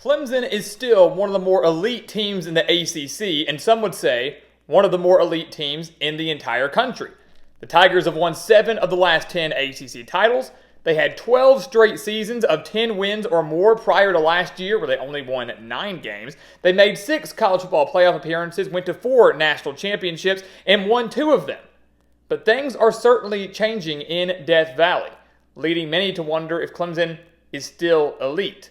Clemson is still one of the more elite teams in the ACC, and some would say one of the more elite teams in the entire country. The Tigers have won 7 of the last 10 ACC titles. They had 12 straight seasons of 10 wins or more prior to last year, where they only won 9 games. They made 6 college football playoff appearances, went to 4 national championships, and won 2 of them. But things are certainly changing in Death Valley, leading many to wonder if Clemson is still elite.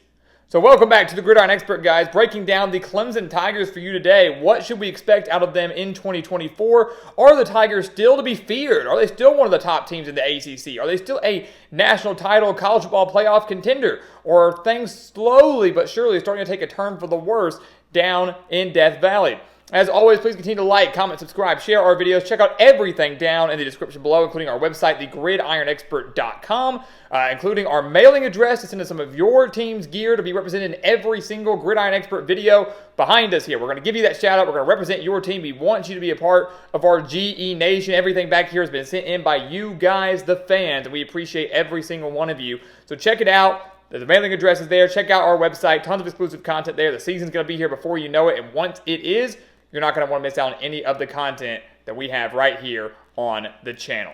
So welcome back to the Gridiron Expert, guys, breaking down the Clemson Tigers for you today. What should we expect out of them in 2024? Are the Tigers still to be feared? Are they still one of the top teams in the ACC? Are they still a national title college football playoff contender? Or are things slowly but surely starting to take a turn for the worse down in Death Valley? As always, please continue to like, comment, subscribe, share our videos. Check out everything down in the description below, including our website, thegridironexpert.com, including our mailing address to send us some of your team's gear to be represented in every single Gridiron Expert video behind us here. We're going to give you that shout out. We're going to represent your team. We want you to be a part of our GE Nation. Everything back here has been sent in by you guys, the fans, and we appreciate every single one of you. So check it out. The mailing address is there. Check out our website. Tons of exclusive content there. The season's going to be here before you know it, and once it is, you're not going to want to miss out on any of the content that we have right here on the channel.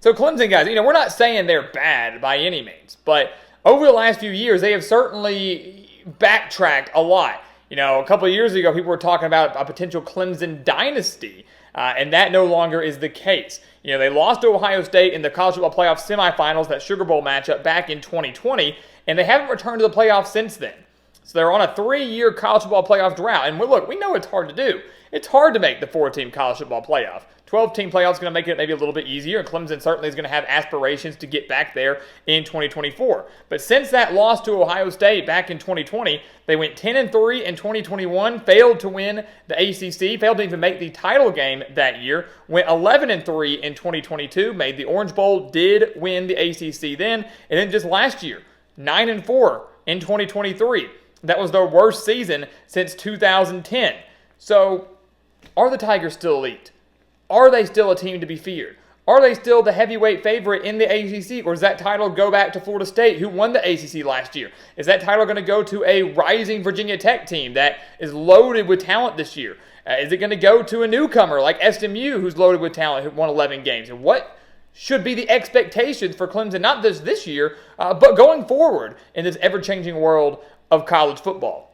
So Clemson, guys, we're not saying they're bad by any means, but over the last few years, they have certainly backtracked a lot. A couple of years ago, people were talking about a potential Clemson dynasty, and that no longer is the case. They lost to Ohio State in the college football playoff semifinals, that Sugar Bowl matchup back in 2020, and they haven't returned to the playoffs since then. So they're on a 3-year college football playoff drought. And look, we know it's hard to do. It's hard to make the 4-team college football playoff. 12-team playoff is going to make it maybe a little bit easier, and Clemson certainly is going to have aspirations to get back there in 2024. But since that loss to Ohio State back in 2020, they went 10-3 in 2021, failed to win the ACC, failed to even make the title game that year, went 11-3 in 2022, made the Orange Bowl, did win the ACC then, and then just last year, 9-4 in 2023. That was their worst season since 2010. So, are the Tigers still elite? Are they still a team to be feared? Are they still the heavyweight favorite in the ACC? Or does that title go back to Florida State, who won the ACC last year? Is that title going to go to a rising Virginia Tech team that is loaded with talent this year? Is it going to go to a newcomer like SMU, who's loaded with talent, who won 11 games? And what should be the expectations for Clemson, not just this year, but going forward in this ever-changing world of college football?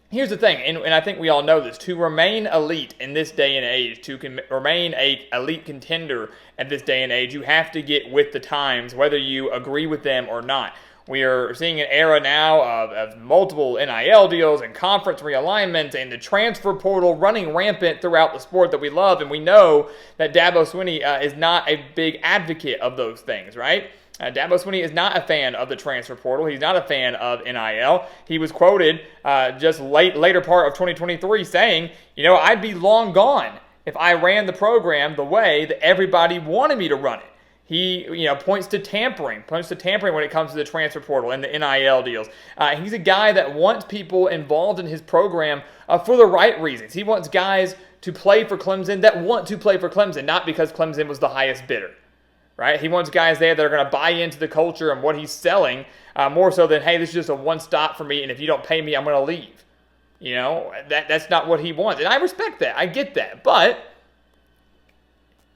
Here's the thing, and I think we all know this, to remain elite in this day and age, to remain an elite contender at this day and age, you have to get with the times, whether you agree with them or not. We are seeing an era now of multiple NIL deals and conference realignments and the transfer portal running rampant throughout the sport that we love, and we know that Dabo Swinney is not a big advocate of those things, right? Dabo Swinney is not a fan of the transfer portal. He's not a fan of NIL. He was quoted just later part of 2023 saying, I'd be long gone if I ran the program the way that everybody wanted me to run it. He, points to tampering when it comes to the transfer portal and the NIL deals. He's a guy that wants people involved in his program for the right reasons. He wants guys to play for Clemson that want to play for Clemson, not because Clemson was the highest bidder. Right? He wants guys there that are going to buy into the culture and what he's selling more so than, hey, this is just a one-stop for me, and if you don't pay me, I'm going to leave. That's not what he wants. And I respect that. I get that. But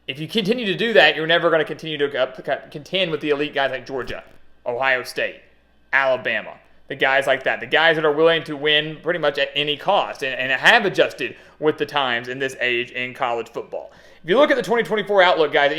if you continue to do that, you're never going to continue to contend with the elite guys like Georgia, Ohio State, Alabama, the guys like that, the guys that are willing to win pretty much at any cost and have adjusted with the times in this age in college football. If you look at the 2024 outlook, guys,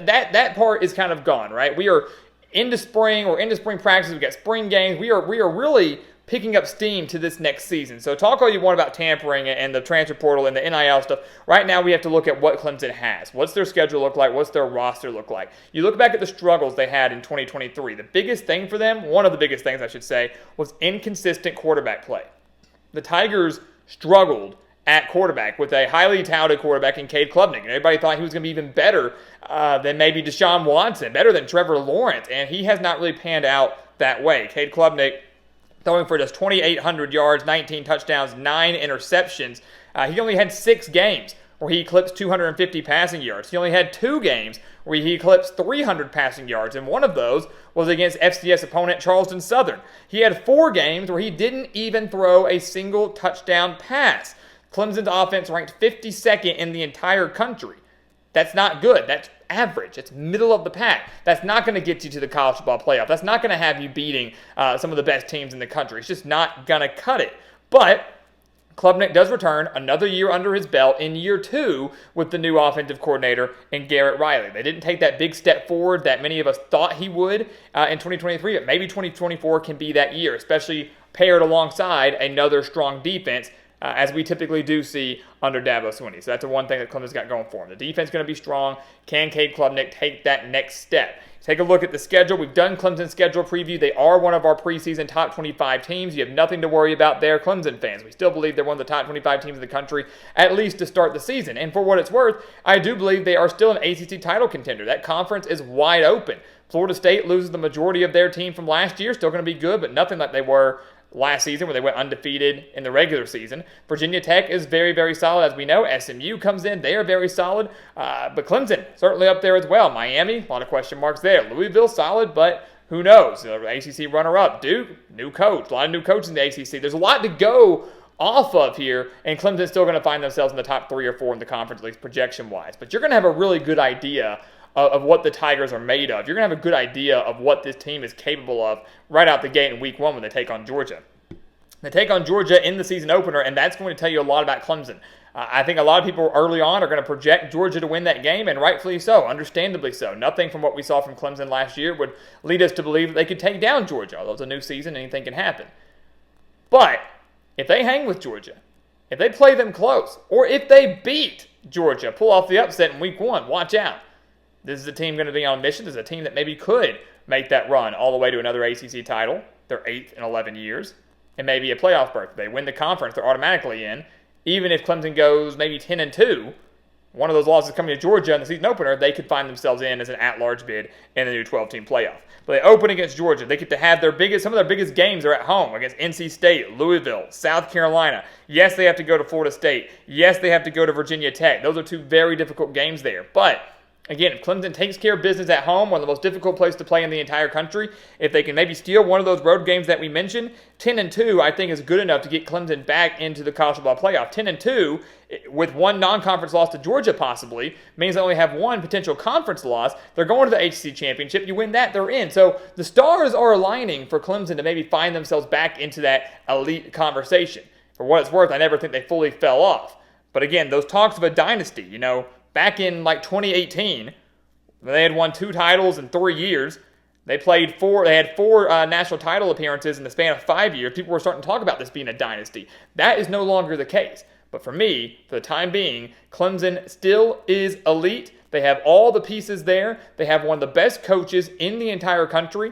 that part is kind of gone, right? We are into spring. We're into spring practice. We've got spring games. We are really picking up steam to this next season. So talk all you want about tampering and the transfer portal and the NIL stuff. Right now, we have to look at what Clemson has. What's their schedule look like? What's their roster look like? You look back at the struggles they had in 2023. The biggest thing for them, one of the biggest things I should say, was inconsistent quarterback play. The Tigers struggled at quarterback with a highly touted quarterback in Cade Klubnik. And everybody thought he was going to be even better than maybe Deshaun Watson, better than Trevor Lawrence, and he has not really panned out that way. Cade Klubnik throwing for just 2,800 yards, 19 touchdowns, 9 interceptions. He only had 6 games where he eclipsed 250 passing yards. He only had 2 games where he eclipsed 300 passing yards, and one of those was against FCS opponent Charleston Southern. He had 4 games where he didn't even throw a single touchdown pass. Clemson's offense ranked 52nd in the entire country. That's not good. That's average. It's middle of the pack. That's not going to get you to the college football playoff. That's not going to have you beating some of the best teams in the country. It's just not going to cut it. But Klubnik does return another year under his belt in year 2 with the new offensive coordinator in Garrett Riley. They didn't take that big step forward that many of us thought he would in 2023, but maybe 2024 can be that year, especially paired alongside another strong defense, as we typically do see under Dabo Swinney. So that's the one thing that Clemson's got going for him. The defense is going to be strong. Can Cade Klubnik take that next step? Take a look at the schedule. We've done Clemson's schedule preview. They are one of our preseason top 25 teams. You have nothing to worry about there, Clemson fans. We still believe they're one of the top 25 teams in the country, at least to start the season. And for what it's worth, I do believe they are still an ACC title contender. That conference is wide open. Florida State loses the majority of their team from last year. Still going to be good, but nothing like they were last season where they went undefeated in the regular season. Virginia Tech is very, very solid, as we know. SMU comes in. They are very solid. But Clemson, certainly up there as well. Miami, a lot of question marks there. Louisville, solid, but who knows? ACC runner-up. Duke, new coach. A lot of new coaches in the ACC. There's a lot to go off of here, and Clemson's still going to find themselves in the top 3 or 4 in the conference, at least projection-wise. But you're going to have a really good idea of what the Tigers are made of. You're going to have a good idea of what this team is capable of right out the gate in week 1 when they take on Georgia. They take on Georgia in the season opener, and that's going to tell you a lot about Clemson. I think a lot of people early on are going to project Georgia to win that game, and rightfully so, understandably so. Nothing from what we saw from Clemson last year would lead us to believe that they could take down Georgia. Although it's a new season, anything can happen. But if they hang with Georgia, if they play them close, or if they beat Georgia, pull off the upset in week 1, watch out. This is a team going to be on a mission. This is a team that maybe could make that run all the way to another ACC title, their 8th in 11 years, and maybe a playoff berth. If they win the conference, they're automatically in. Even if Clemson goes maybe 10-2, one of those losses coming to Georgia in the season opener, they could find themselves in as an at-large bid in the new 12-team playoff. But they open against Georgia. They get to have some of their biggest games are at home against NC State, Louisville, South Carolina. Yes, they have to go to Florida State. Yes, they have to go to Virginia Tech. Those are 2 very difficult games there. But again, if Clemson takes care of business at home, one of the most difficult places to play in the entire country, if they can maybe steal one of those road games that we mentioned, 10-2 I think is good enough to get Clemson back into the college football playoff. 10-2 with 1 non-conference loss to Georgia possibly means they only have 1 potential conference loss. They're going to the ACC championship. You win that, they're in. So the stars are aligning for Clemson to maybe find themselves back into that elite conversation. For what it's worth, I never think they fully fell off. But again, those talks of a dynasty, back in 2018, they had won 2 titles in 3 years. They had 4 national title appearances in the span of 5 years. People were starting to talk about this being a dynasty. That is no longer the case. But for me, for the time being, Clemson still is elite. They have all the pieces there. They have one of the best coaches in the entire country.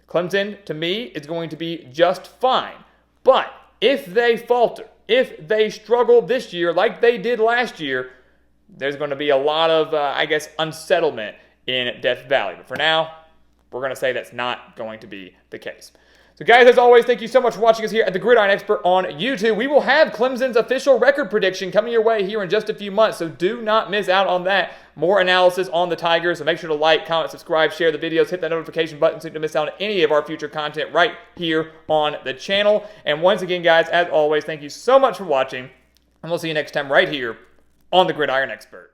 Clemson, to me, is going to be just fine. But if they falter, if they struggle this year like they did last year, there's going to be a lot of, unsettlement in Death Valley. But for now, we're going to say that's not going to be the case. So guys, as always, thank you so much for watching us here at the Gridiron Expert on YouTube. We will have Clemson's official record prediction coming your way here in just a few months, so do not miss out on that. More analysis on the Tigers, so make sure to like, comment, subscribe, share the videos, hit that notification button so you don't miss out on any of our future content right here on the channel. And once again, guys, as always, thank you so much for watching, and we'll see you next time right here on the Gridiron Expert.